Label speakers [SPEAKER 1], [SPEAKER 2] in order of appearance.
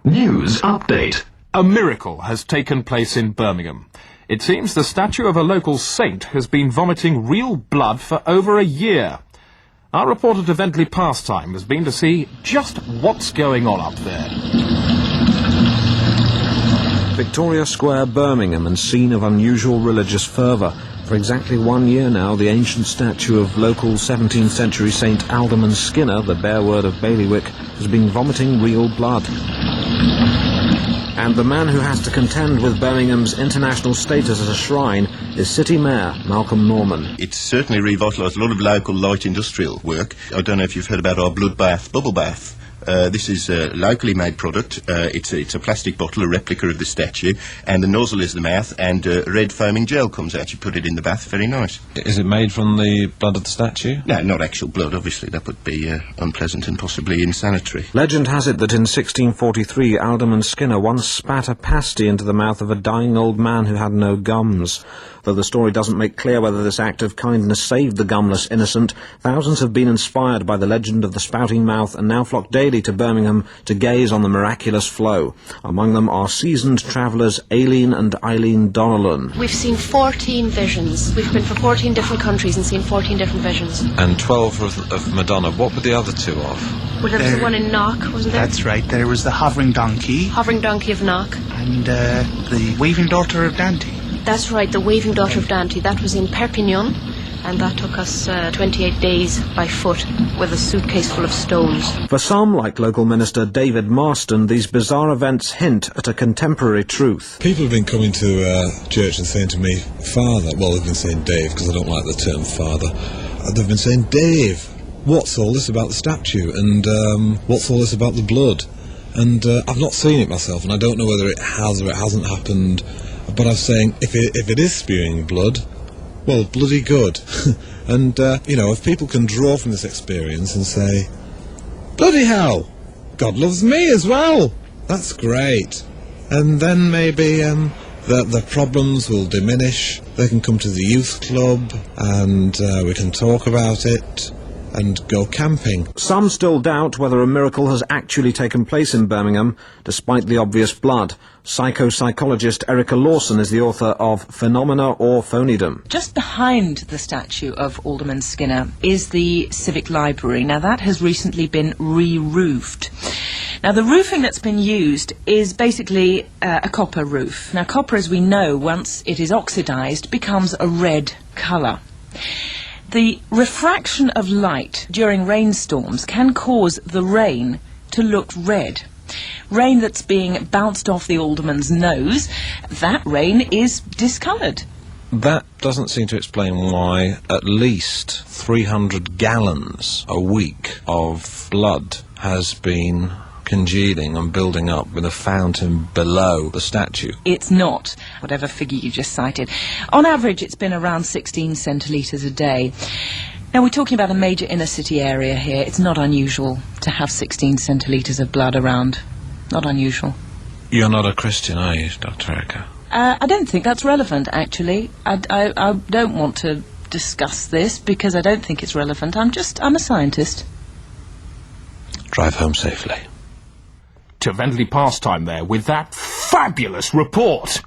[SPEAKER 1] News update.
[SPEAKER 2] A miracle has taken place in Birmingham. It seems the statue of a local saint has been vomiting real blood for over a year. Our reporter to Ventley Pastime has been to see just what's going on up there.
[SPEAKER 3] Victoria Square, Birmingham, and scene of unusual religious fervour. For exactly 1 year now, the ancient statue of local 17th century Saint Alderman Skinner, the bear word of bailiwick, has been vomiting real blood. And the man who has to contend with Birmingham's international status as a shrine is City Mayor Malcolm Norman.
[SPEAKER 4] It's certainly revitalised a lot of local light industrial work. I don't know if you've heard about our blood bath, bubble bath. This is a locally made product. It's a plastic bottle, a replica of the statue, and the nozzle is the mouth, and red foaming gel comes out. You put it in the bath, very nice.
[SPEAKER 5] Is it made from the blood of the statue?
[SPEAKER 4] No, not actual blood, obviously. That would be unpleasant and possibly insanitary.
[SPEAKER 3] Legend has it that in 1643, Alderman Skinner once spat a pasty into the mouth of a dying old man who had no gums. Though the story doesn't make clear whether this act of kindness saved the gumless innocent, thousands have been inspired by the legend of the spouting mouth and now flock daily to Birmingham to gaze on the miraculous flow. Among them are seasoned travellers Aileen and Eileen Donnellan.
[SPEAKER 6] We've seen 14 visions. We've been for 14 different countries and seen 14 different visions.
[SPEAKER 5] And 12 of Madonna. What were the other two of?
[SPEAKER 6] Well, there was the one in Knock, wasn't there?
[SPEAKER 7] That's right. There was the hovering donkey.
[SPEAKER 6] Hovering donkey of Knock.
[SPEAKER 7] And the waving daughter of Dante.
[SPEAKER 6] That's right, the waving daughter of Dante. That was in Perpignan, and that took us 28 days by foot with a suitcase full of stones.
[SPEAKER 3] For some, like local minister David Marston, these bizarre events hint at a contemporary truth.
[SPEAKER 8] People have been coming to church and saying to me, Father, well, they've been saying Dave, because I don't like the term father. They've been saying, Dave, what's all this about the statue, and what's all this about the blood? And I've not seen it myself, and I don't know whether it has or it hasn't happened. But I'm saying, if it is spewing blood, well, bloody good. And, if people can draw from this experience and say, bloody hell, God loves me as well, that's great. And then maybe the problems will diminish. They can come to the youth club and we can talk about it and go camping.
[SPEAKER 3] Some still doubt whether a miracle has actually taken place in Birmingham, despite the obvious blood. Psychologist Erica Lawson is the author of Phenomena or Phonydom.
[SPEAKER 9] Just behind the statue of Alderman Skinner is the Civic Library. Now, that has recently been re-roofed. Now, the roofing that's been used is basically a copper roof. Now, copper, as we know, once it is oxidised, becomes a red colour. The refraction of light during rainstorms can cause the rain to look red. Rain that's being bounced off the alderman's nose, that rain is discoloured.
[SPEAKER 5] That doesn't seem to explain why at least 300 gallons a week of blood has been congealing and building up with a fountain below the statue.
[SPEAKER 9] It's not, whatever figure you just cited. On average, it's been around 16 centilitres a day. Now, we're talking about a major inner city area here. It's not unusual to have 16 centilitres of blood around. Not unusual.
[SPEAKER 5] You're not a Christian, are you, Dr. Erica?
[SPEAKER 9] I don't think that's relevant, actually. I don't want to discuss this because I don't think it's relevant. I'm a scientist.
[SPEAKER 5] Drive home safely.
[SPEAKER 2] To Ventley Pastime there with that fabulous report.